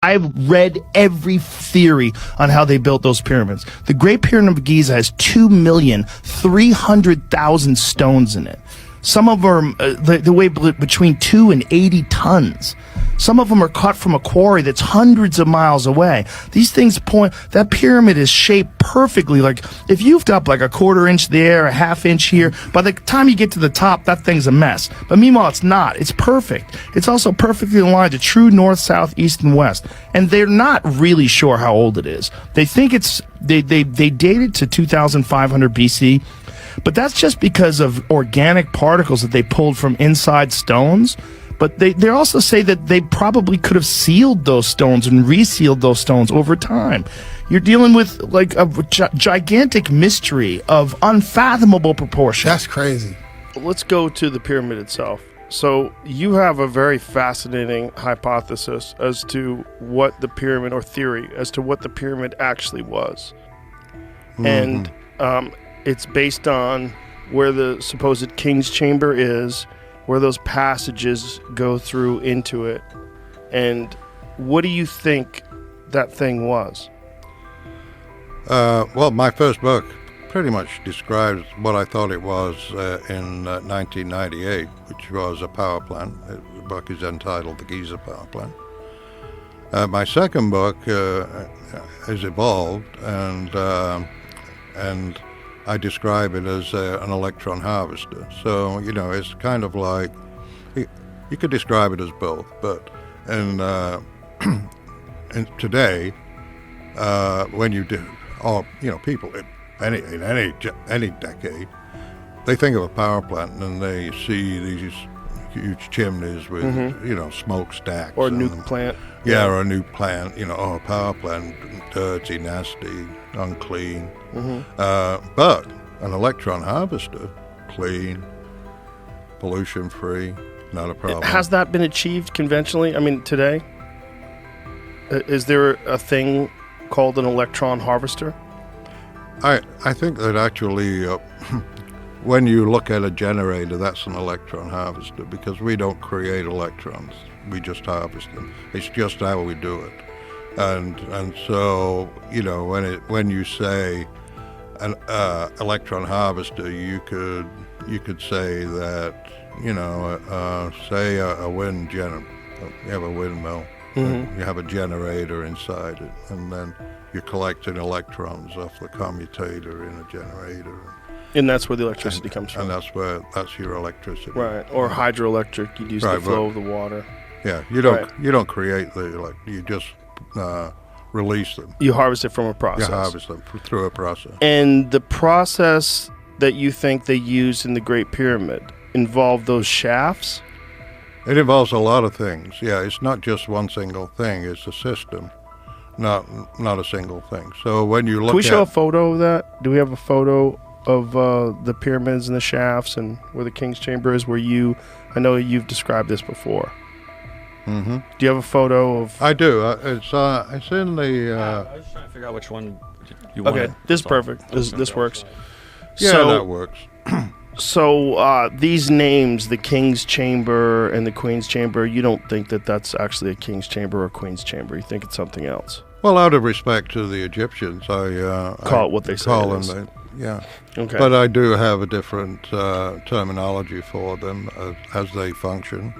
I've read every theory on how they built those pyramids. The Great Pyramid of Giza has 2,300,000 stones in it. Some of them they weigh between 2 and 80 tons. Some of them are cut from a quarry that's hundreds of miles away. These things that pyramid is shaped perfectly. Like, if you've up like a quarter-inch there, a half-inch here, by the time you get to the top, that thing's a mess. But meanwhile, it's not. It's perfect. It's also perfectly aligned to true north, south, east, and west. And they're not really sure how old it is. They think they date it to 2,500 BC. But that's just because of organic particles that they pulled from inside stones. But they also say that they probably could have sealed those stones and resealed those stones over time. You're dealing with like a gigantic mystery of unfathomable proportion. That's crazy. Let's go to the pyramid itself. So you have a very fascinating hypothesis as to what the pyramid, or theory, as to what the pyramid actually was. Mm-hmm. And it's based on where the supposed king's chamber is, where those passages go through into it. And what do you think that thing was? Well, my first book pretty much describes what I thought it was in 1998, which was a power plant. The book is entitled The Giza Power Plant. My second book has evolved, and I describe it as an electron harvester. So, it's kind of like, you could describe it as both, but and today, when you do, or people in any decade, they think of a power plant and they see these huge chimneys with smokestacks, or a nuke plant. Yeah, or a nuke plant. A power plant, dirty, nasty, unclean. Mm-hmm. But an electron harvester, clean, pollution-free, not a problem. Has that been achieved conventionally? I mean, today? Is there a thing called an electron harvester? I think that actually, when you look at a generator, that's an electron harvester, because we don't create electrons, we just harvest them. It's just how we do it. And so, when you say an electron harvester, you could say that, say a wind generator. You have a windmill, mm-hmm. You have a generator inside it, and then you're collecting electrons off the commutator in a generator. And that's where the electricity comes from. And that's your electricity. Right, or hydroelectric, you'd use the flow of the water. Yeah, you don't create you just release them. You harvest it from a process. You harvest them through a process. And the process that you think they used in the Great Pyramid involved those shafts? It involves a lot of things. Yeah, it's not just one single thing. It's a system, not a single thing. So when you look, can we show a photo of that? Do we have a photo of the pyramids and the shafts and where the king's chamber is? I know you've described this before. Mm-hmm. Do you have a photo of? I do. It's in the. I was just trying to figure out which one you wanted. Okay, this is perfect. This works. Yeah, so, that works. So these names, the king's chamber and the queen's chamber, you don't think that that's actually a king's chamber or queen's chamber? You think it's something else? Well, out of respect to the Egyptians, I call it what they say. Call them. Yeah. Okay. But I do have a different terminology for them as they function.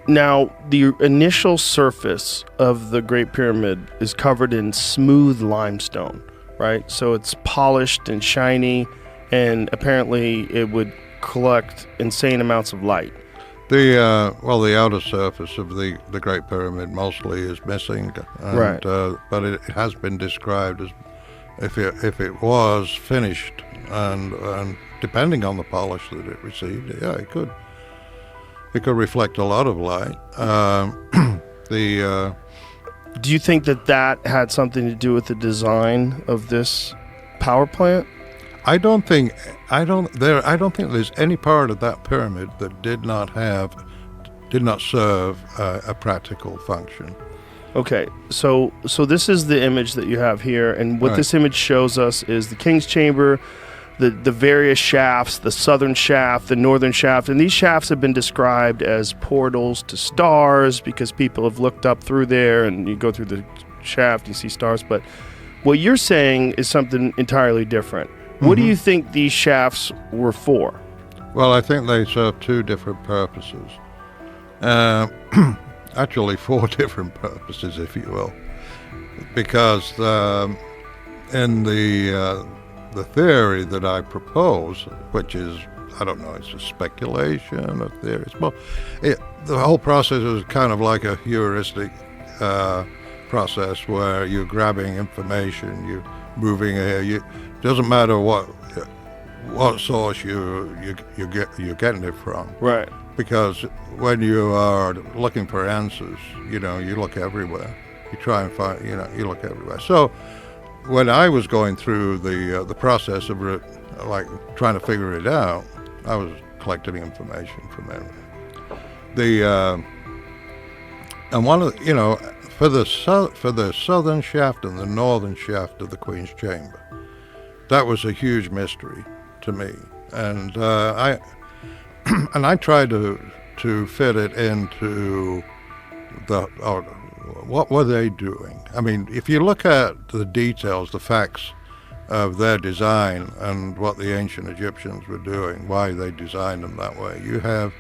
Now, the initial surface of the Great Pyramid is covered in smooth limestone, right? So it's polished and shiny, and apparently it would collect insane amounts of light. The outer surface of the Great Pyramid mostly is missing, and, right? But it has been described as if it was finished, and depending on the polish that it received, yeah, it could reflect a lot of light. Do you think that had something to do with the design of this power plant? I don't think there's any part of that pyramid that did not serve a practical function. Okay, so this is the image that you have here, and what this image shows us is the king's chamber, the various shafts, the southern shaft, the northern shaft, and these shafts have been described as portals to stars because people have looked up through there, and you go through the shaft, you see stars. But what you're saying is something entirely different. What do you think these shafts were for? Well, I think they serve two different purposes. Actually, four different purposes, if you will. Because in the theory that I propose, which is, I don't know, it's a speculation, a theory. Well, the whole process is kind of like a heuristic process where you're grabbing information, you're moving here. Doesn't matter what source you're getting it from. Right. Because when you are looking for answers, you look everywhere. You try and find, you look everywhere. So when I was going through the process of trying to figure it out, I was collecting information from everywhere. And one of for the southern shaft and the northern shaft of the Queen's Chamber, that was a huge mystery to me, and I tried to fit it into what were they doing? I mean, if you look at the details, the facts of their design and what the ancient Egyptians were doing, why they designed them that way, you have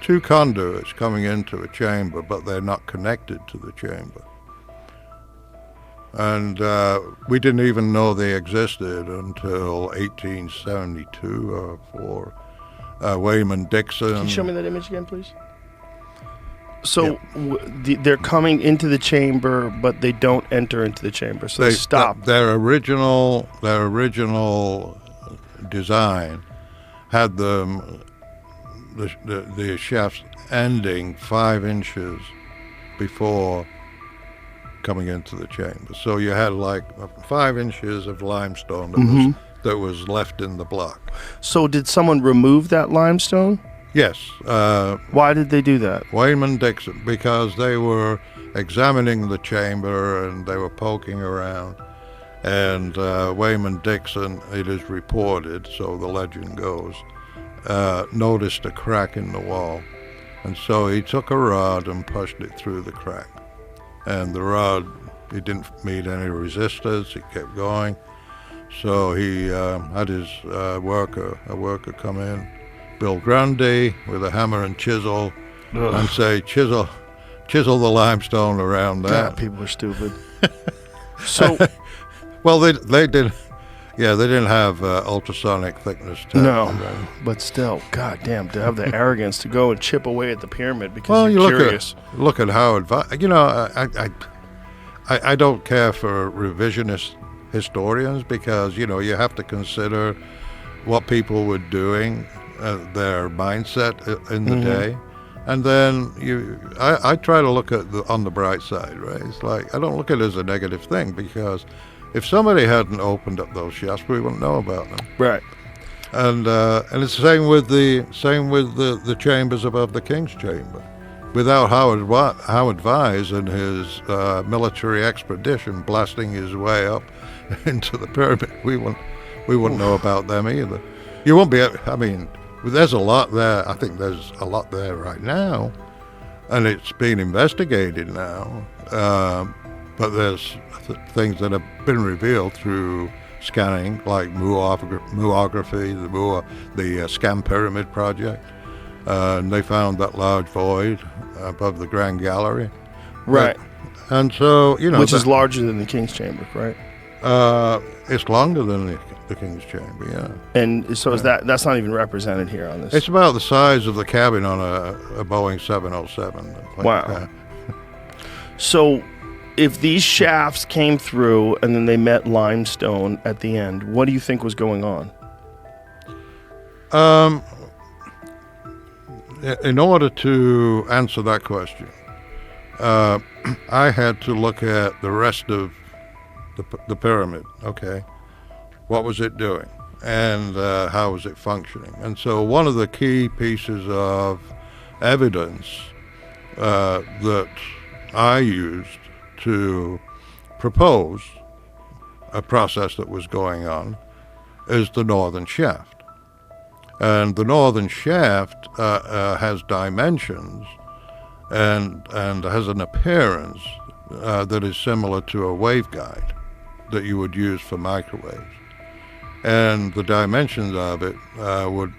two conduits coming into a chamber, but they're not connected to the chamber. And we didn't even know they existed until 1872 or for Wayman Dixon. Can you show me that image again, please? So they're coming into the chamber, but they don't enter into the chamber. So they stop. Their original design had the shafts ending 5 inches before coming into the chamber. So you had like 5 inches of limestone that was left in the block. So did someone remove that limestone? Yes. Why did they do that? Wayman Dixon, because they were examining the chamber and they were poking around. And Wayman Dixon, it is reported, so the legend goes, noticed a crack in the wall. And so he took a rod and pushed it through the crack. And the rod, it didn't meet any resistance, it kept going. So he had his a worker come in, Bill Grundy, with a hammer and chisel, and say, chisel the limestone around that. God, people are stupid. So, well, they did. Yeah, they didn't have ultrasonic thickness test. No, but still, God damn, to have the arrogance to go and chip away at the pyramid because you're curious. Look at how advanced. I don't care for revisionist historians because you have to consider what people were doing, their mindset in the day, and then I try to look at on the bright side, right? It's like I don't look at it as a negative thing because if somebody hadn't opened up those shafts, we wouldn't know about them. Right. And it's the same with the chambers above the King's Chamber. Without Howard Vyse and his military expedition blasting his way up into the pyramid, we wouldn't know about them either. You won't be. I mean, there's a lot there. I think there's a lot there right now, and it's being investigated now. But there's things that have been revealed through scanning, like muography, the Scan Pyramid project. And they found that large void above the Grand Gallery. Right. And so, which is larger than the King's Chamber, right? It's longer than the King's Chamber, yeah. And so that's not even represented here on this? It's about the size of the cabin on a Boeing 707. Wow. So if these shafts came through and then they met limestone at the end, what do you think was going on? In order to answer that question, I had to look at the rest of the pyramid. Okay, what was it doing, and how was it functioning? And so one of the key pieces of evidence that I used to propose a process that was going on is the northern shaft. And the northern shaft has dimensions and has an appearance that is similar to a waveguide that you would use for microwaves. And the dimensions of it would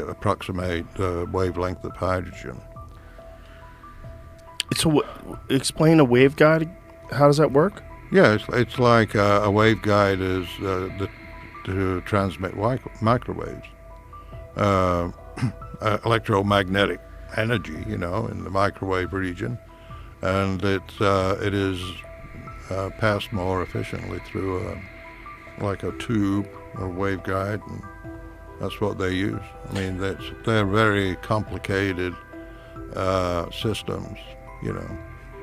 approximate the wavelength of hydrogen. So, explain a waveguide. How does that work? Yeah, it's like a waveguide is to transmit microwaves, electromagnetic energy, in the microwave region, and it is passed more efficiently through like a tube or waveguide, and that's what they use. I mean, they're very complicated systems,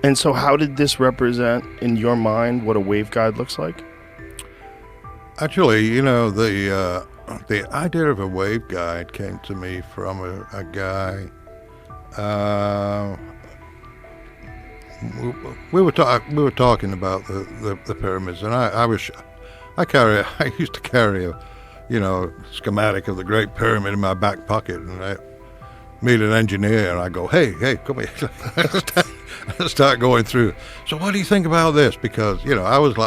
And so how did this represent, in your mind, what a waveguide looks like? Actually, the idea of a waveguide came to me from a guy. We were talking about the pyramids, and I used to carry a schematic of the Great Pyramid in my back pocket, and I meet an engineer, and I go, hey, come here. Start going through. So what do you think about this? Because I was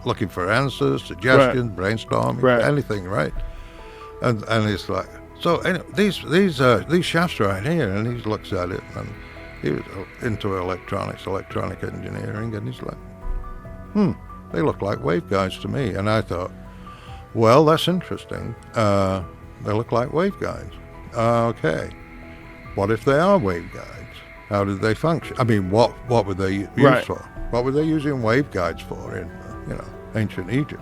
looking for answers, suggestions, brainstorming, anything, right? And it's like, so these shafts right here, and he looks at it, and he was into electronic engineering, and he's like, they look like waveguides to me. And I thought, well, that's interesting. They look like waveguides. Okay, what if they are waveguides? How did they function? I mean, what were they used for? What were they using waveguides for in ancient Egypt?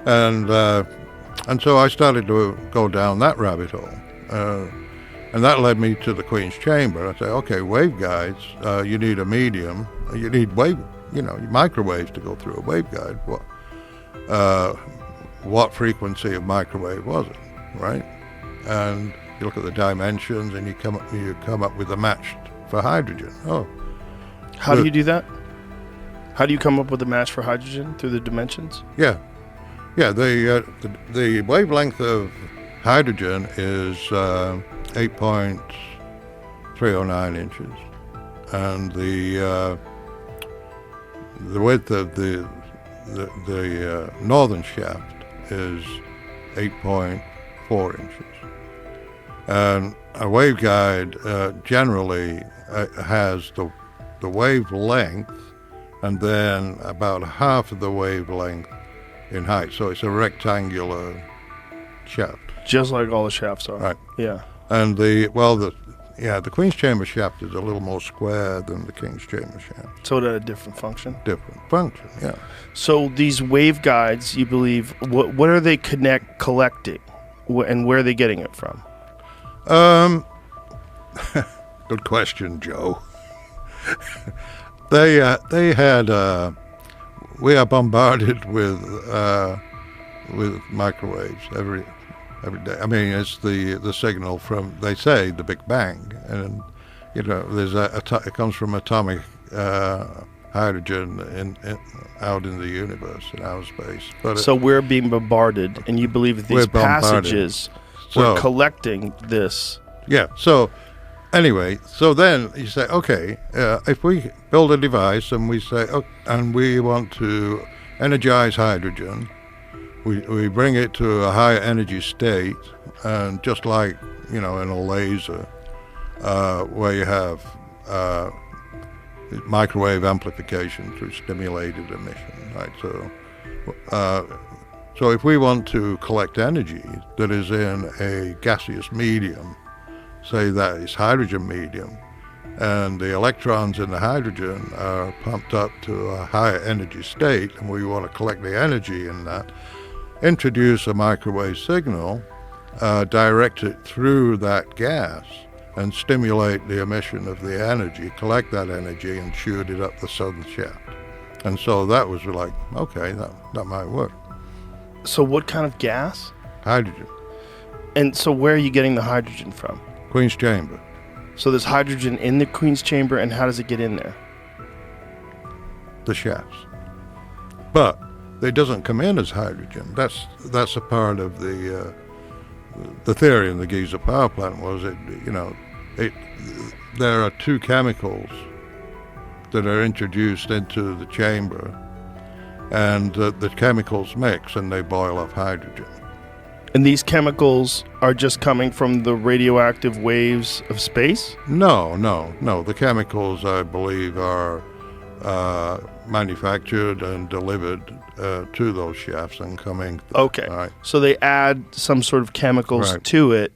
And so I started to go down that rabbit hole, and that led me to the Queen's Chamber. I said, okay, waveguides. You need a medium. You need microwaves to go through a waveguide. What frequency of microwave was it, right? And you look at the dimensions, and you come up with a match for hydrogen. How do you do that? How do you come up with a match for hydrogen through the dimensions? Yeah. The wavelength of hydrogen is 8.309 inches, and the width of the northern shaft is 8.4 inches. And a waveguide generally has the wavelength and then about half of the wavelength in height. So it's a rectangular shaft. Just like all the shafts are. Right. Yeah. And the Queen's Chamber shaft is a little more square than the King's Chamber shaft. So it had a different function? Different function, yeah. So these waveguides, you believe, what are they collecting? And where are they getting it from? Good question, Joe. They had we are bombarded with microwaves every day. I mean, it's the signal from, they say, the Big Bang, and there's it comes from atomic hydrogen out in the universe, in outer space. But so we're being bombarded, and you believe that these passages were collecting this. Yeah. So anyway, so then you say, okay, if we build a device and we say, and we want to energize hydrogen, we bring it to a higher energy state, and just like in a laser, where you have microwave amplification through stimulated emission, right? So if we want to collect energy that is in a gaseous medium, say that is hydrogen medium, and the electrons in the hydrogen are pumped up to a higher energy state, and we want to collect the energy in that, introduce a microwave signal, direct it through that gas, and stimulate the emission of the energy, collect that energy, and shoot it up the southern shaft. And so that was like, okay, that might work. So what kind of gas? Hydrogen. And so where are you getting the hydrogen from? Queen's Chamber. So there's hydrogen in the Queen's Chamber, and how does it get in there? The shafts. But it doesn't come in as hydrogen. That's a part of the theory in the Giza power plant was there are two chemicals that are introduced into the chamber, and the chemicals mix and they boil off hydrogen. And these chemicals are just coming from the radioactive waves of space? No. The chemicals, I believe, are manufactured and delivered to those shafts and coming. Okay. Right. So they add some sort of chemicals Right. to it